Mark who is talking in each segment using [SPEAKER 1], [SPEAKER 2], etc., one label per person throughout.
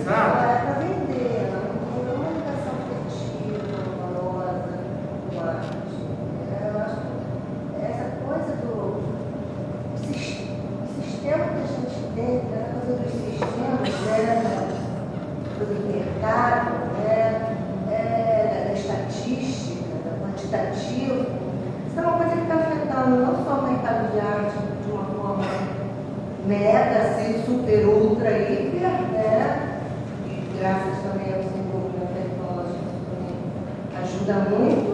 [SPEAKER 1] Exato.
[SPEAKER 2] É para vender, não é uma educação afetiva, amorosa, do arte. Eu acho que essa coisa do sistema que a gente tem, a coisa dos sistemas, do mercado, da estatística, do quantitativo, isso é uma coisa que está afetando não só o mercado de arte de uma forma mega, assim, super, ultra, hiper, né? E graças também ao desenvolvimento tecnológico também ajuda muito,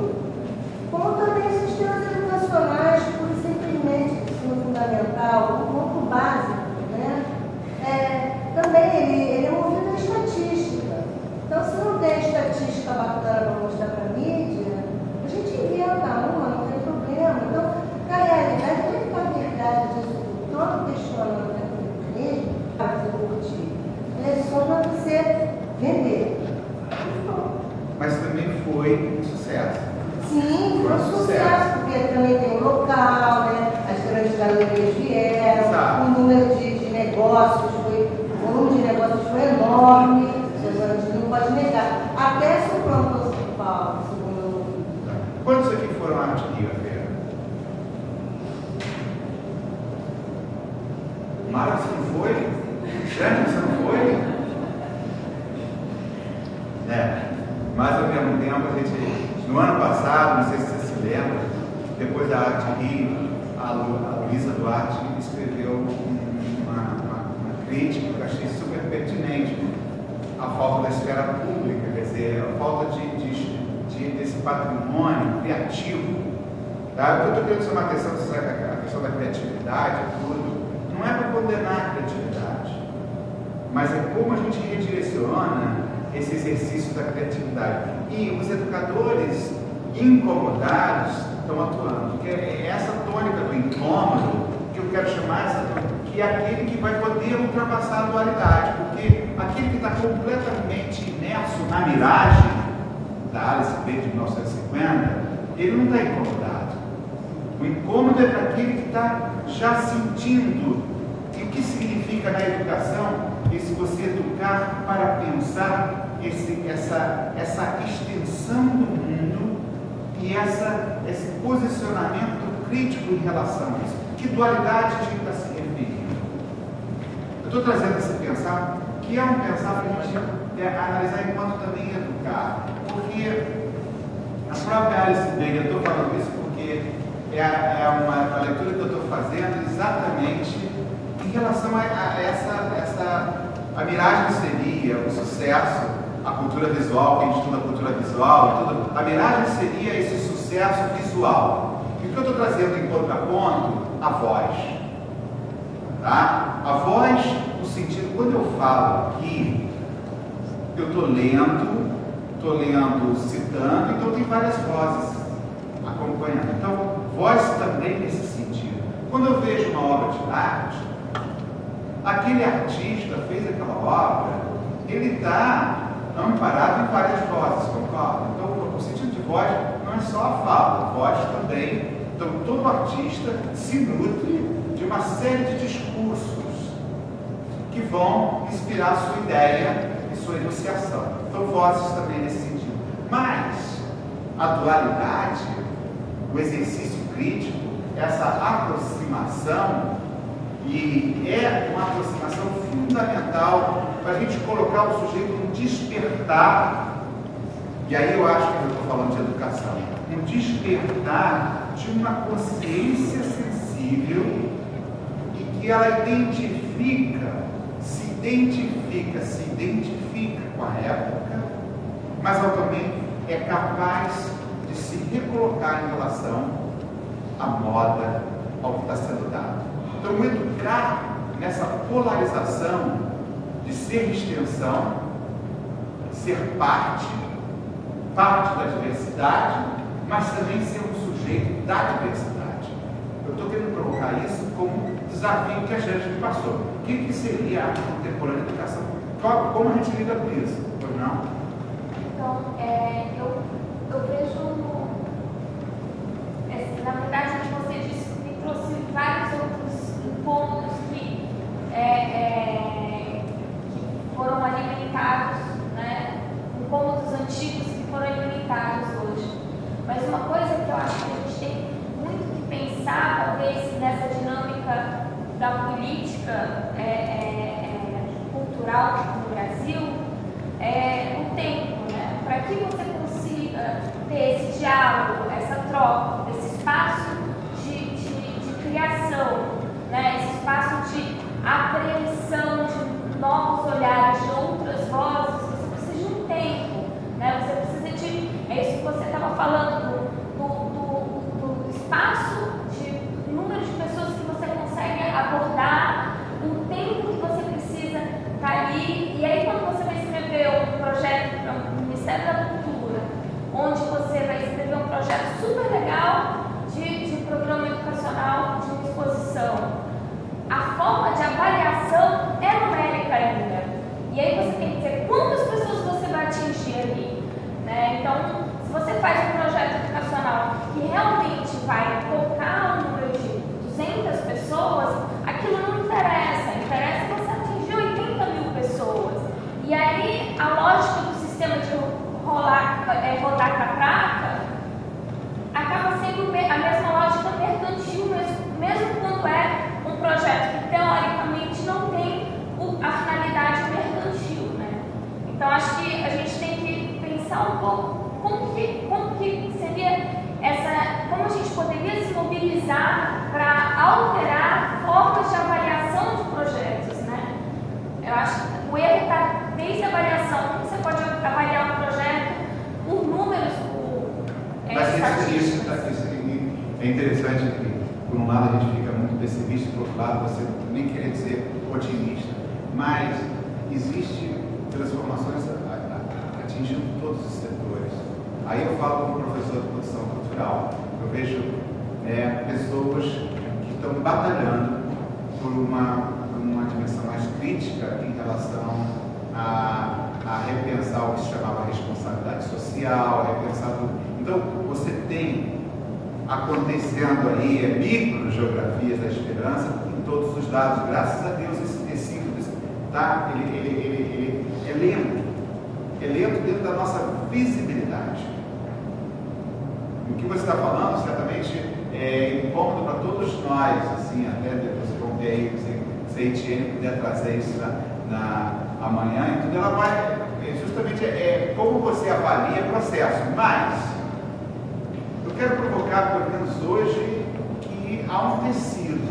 [SPEAKER 2] como também sistemas educacionais, por simplesmente ensino fundamental, um pouco básico, né? Também ele é movido à estatística. Então, se não tem estatística bacana para mostrar para a mídia, a gente inventa uma, não tem problema. Então, na realidade, não é que a verdade disso todo questionamento mesmo para você curtir. É só para você vender.
[SPEAKER 1] Mas também foi um sucesso.
[SPEAKER 2] Sim, foi um sucesso, porque também tem o local, né? As grandes galerias vieram,
[SPEAKER 1] Exato.
[SPEAKER 2] o número de negócios o volume de negócios foi enorme, a gente não pode negar. Até soprou São Paulo, segundo eu ouvi.
[SPEAKER 1] Quantos aqui foram à Arte Rio, Vera? Mara, você não foi? Jane, você não foi? Mas ao mesmo tempo, a gente, no ano passado, não sei se você se lembra, depois da Arte Rio, a Luísa Duarte escreveu uma crítica que eu achei super pertinente à falta da esfera pública, quer dizer, a falta desse patrimônio criativo. Tá? Eu estou querendo chamar a atenção a questão da criatividade, tudo. Não é para condenar a criatividade, mas é como a gente redireciona esse exercício da criatividade. E os educadores incomodados estão atuando, porque é essa tônica do incômodo que eu quero chamar essa tônica, que é aquele que vai poder ultrapassar a dualidade, porque aquele que está completamente imerso na miragem da Alice B de 1950, ele não está incomodado. O incômodo é para aquele que está já sentindo. E o que significa na educação? Se você educar para pensar essa extensão do mundo e esse posicionamento crítico em relação a isso. Que dualidade a gente está se referindo? Eu estou trazendo esse pensar, que é um pensar para a gente analisar enquanto também educar. Porque a própria Alice Beg, eu estou falando isso porque é uma leitura que eu estou fazendo exatamente em relação a a miragem seria o sucesso, a cultura visual, quem estuda a cultura visual, tudo, a miragem seria esse sucesso visual. E o que eu estou trazendo em contraponto? A voz. Tá? A voz, no sentido, quando eu falo aqui, eu estou lendo, citando, então tem várias vozes acompanhando. Então, voz também nesse sentido. Quando eu vejo uma obra de arte, aquele artista fez aquela obra, ele está amparado em várias vozes, concorda? Então, o sentido de voz não é só a fala, a voz também. Então, todo artista se nutre de uma série de discursos que vão inspirar sua ideia e sua enunciação. Então, vozes também nesse sentido. Mas, a dualidade, o exercício crítico, essa aproximação, e é uma aproximação fundamental para a gente colocar o sujeito no despertar, e aí eu acho que eu estou falando de educação, um despertar de uma consciência sensível e que ela se identifica com a época, mas ela também é capaz de se recolocar em relação à moda, ao que está sendo dado. Então, educar nessa polarização de ser extensão, ser parte da diversidade, mas também ser um sujeito da diversidade. Eu estou querendo provocar isso como desafio que a gente passou. O que seria a arte contemporânea de educação? Como a gente lida com isso? Pois não?
[SPEAKER 3] Então, eu vejo, na verdade, o que você disse me trouxe vários outros pontos que foram alimentados a apreensão de novos olhares, de outras vozes, você precisa de um tempo, né? Você precisa de, é isso que você estava falando, do espaço, de número de pessoas que você consegue abordar, o tempo que você precisa estar ali. E aí, quando você vai escrever um projeto para o Ministério da Cultura, onde você vai escrever um projeto super legal de programa educacional, de uma exposição, a forma de avaliação é numérica ainda. E aí você tem que dizer quantas pessoas você vai atingir ali, né? Então, se você faz um projeto educacional que realmente vai tocar um número de 200 pessoas, aquilo não interessa. Interessa você atingir 80 mil pessoas. E aí, a lógica do sistema de rodar catraca acaba sendo a mesma lógica mercantil, mesmo quando é um projeto que teoricamente não tem a finalidade mercantil, né? Então acho que a gente tem que pensar um pouco como que seria como a gente poderia se mobilizar para alterar formas de avaliação de projetos, né? Eu acho que o erro está desde a avaliação. Como você pode avaliar um projeto por números,
[SPEAKER 1] Mas isso é interessante que, por um lado, a gente fica muito pessimista, por outro lado, você nem querer ser otimista. Mas existem transformações atingindo todos os setores. Aí eu falo como professor de produção cultural. Eu vejo pessoas que estão batalhando por uma dimensão mais crítica em relação a repensar o que se chamava responsabilidade social, repensar tudo. Então, você tem acontecendo aí microgeografias da esperança em todos os lados. Graças a Deus, esse tecido, tá? Ele é lento. É lento dentro da nossa visibilidade. O que você está falando, certamente, é incômodo para todos nós, assim, até depois vocês vão ver aí, se a Etienne puder trazer isso amanhã, e tudo, ela vai, justamente, como você avalia o processo. Mas, eu quero provocar, pelo menos hoje, que há um tecido.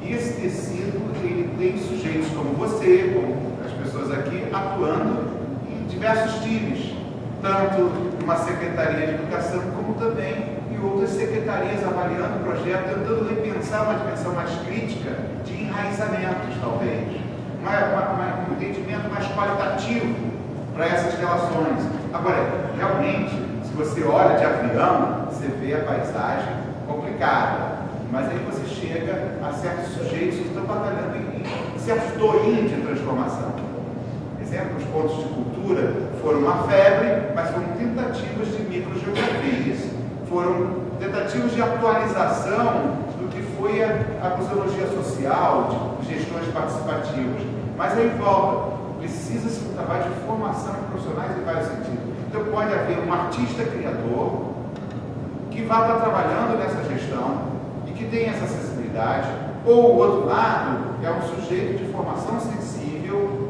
[SPEAKER 1] E esse tecido, ele tem sujeitos como você, como as pessoas aqui, atuando em diversos times. Tanto numa Secretaria de Educação, como também em outras secretarias avaliando o projeto, tentando repensar uma dimensão mais crítica de enraizamentos, talvez. Um entendimento mais qualitativo para essas relações. Agora, realmente, se você olha de avião, você vê a paisagem complicada, mas aí você chega a certos sujeitos que estão batalhando em certos doinhos de transformação. Exemplo, os pontos de cultura foram uma febre, mas foram tentativas de microgeografias, foram tentativas de atualização do que foi a museologia social, de gestões participativas. Mas aí volta, precisa-se um trabalho de formação de profissionais em vários sentidos. Então pode haver um artista criador que vá estar trabalhando nessa gestão e que tenha essa acessibilidade, ou o outro lado é um sujeito de formação sensível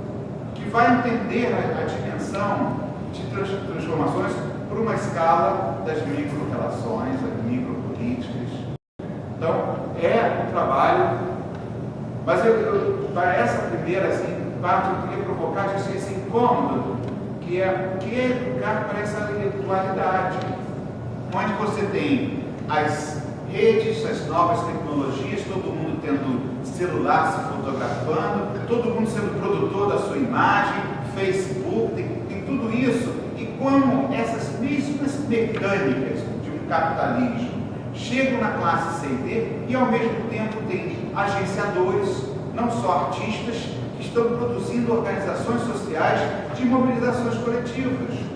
[SPEAKER 1] que vai entender a dimensão de transformações por uma escala das micro-relações, das micro-políticas. Então, é um trabalho, mas para essa primeira parte, eu queria provocar esse incômodo, que é o que é educar para essa atualidade, onde você tem as redes, as novas tecnologias, todo mundo tendo celular se fotografando, todo mundo sendo produtor da sua imagem, Facebook, tem tudo isso, e como essas mesmas mecânicas de um capitalismo chegam na classe C e D e ao mesmo tempo tem agenciadores, não só artistas, que estão produzindo organizações sociais de mobilizações coletivas.